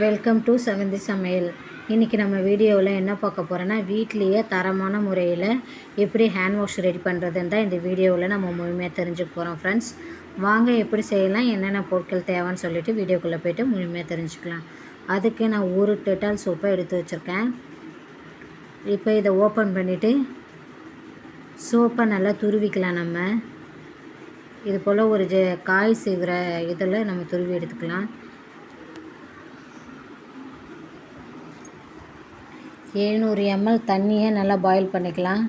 Welcome to செவந்தி சமையல். இன்றைக்கி நம்ம வீடியோவில் என்ன பார்க்க போகிறோன்னா, வீட்லேயே தரமான முறையில் எப்படி ஹேண்ட் வாஷ் ரெடி பண்ணுறதுன்னு தான் இந்த வீடியோவில் நம்ம முழுமையாக தெரிஞ்சுக்க போகிறோம் ஃப்ரெண்ட்ஸ். வாங்க எப்படி செய்யலாம், என்னென்ன பொருட்கள் தேவைன்னு சொல்லிவிட்டு வீடியோக்குள்ளே போய்ட்டு முழுமையாக தெரிஞ்சுக்கலாம். அதுக்கு நான் ஒரு டெட்டால் சோப்பை எடுத்து வச்சுருக்கேன். இப்போ இதை ஓப்பன் பண்ணிவிட்டு சோப்பை நல்லா துருவிக்கலாம். நம்ம இது போல் ஒரு காய் செய்கிற இதில் நம்ம துருவி எடுத்துக்கலாம். 700 ml தண்ணியை நல்லா பாயில் பண்ணிக்கலாம்.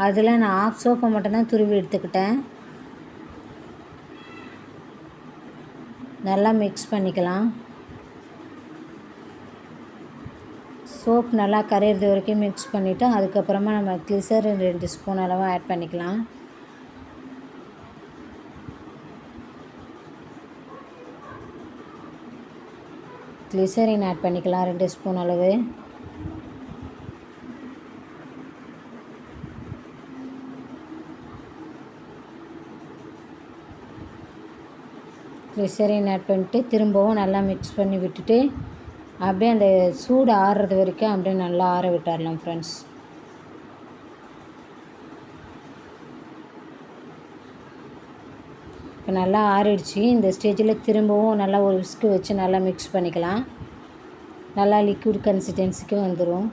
அதில் நான் ஆஃப் சோப்பை மட்டும்தான் துருவி எடுத்துக்கிட்டேன். நல்லா மிக்ஸ் பண்ணிக்கலாம். சோப் நல்லா கரையிறது வரைக்கும் மிக்ஸ் பண்ணிவிட்டு அதுக்கப்புறமா நம்ம கிளிசரின் 2 ஸ்பூன் அளவாக ஆட் பண்ணிக்கலாம். கிளிசரின் ஆட் பண்ணிக்கலாம் 2 ஸ்பூன் அளவு. கிளிசரின் ஆட் பண்ணிட்டு திரும்பவும் நல்லா மிக்ஸ் பண்ணி விட்டுட்டு அப்படியே அந்த சூடு ஆறுறது வரைக்கும் அப்படியே நல்லா ஆற விட்டுடலாம் ஃப்ரெண்ட்ஸ். இப்போ நல்லா ஆறிடுச்சு. இந்த ஸ்டேஜில் திரும்பவும் நல்லா ஒரு விஸ்கு வச்சு நல்லா மிக்ஸ் பண்ணிக்கலாம். நல்லா லிக்விட் கன்சிஸ்டன்சிக்கு வந்துடும்.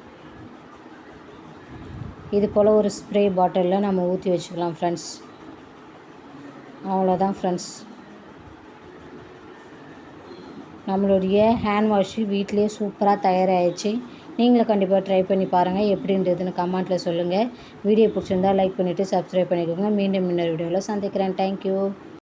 இது போல் ஒரு ஸ்ப்ரே பாட்டிலில் நம்ம ஊற்றி வச்சுக்கலாம் ஃப்ரெண்ட்ஸ். அவ்வளோதான் ஃப்ரெண்ட்ஸ், நம்மளுடைய ஹேண்ட் வாஷு வீட்டிலே சூப்பராக தயாராகிடுச்சு. நீங்களும் கண்டிப்பாக ட்ரை பண்ணி பாருங்கள். எப்படின்றதுன்னு கமெண்ட்டில் சொல்லுங்கள். வீடியோ பிடிச்சிருந்தால் லைக் பண்ணிவிட்டு சப்ஸ்கிரைப் பண்ணிக்கோங்க. மீண்டும் இன்னொரு வீடியோவில் சந்திக்கிறேன். தேங்க்யூ.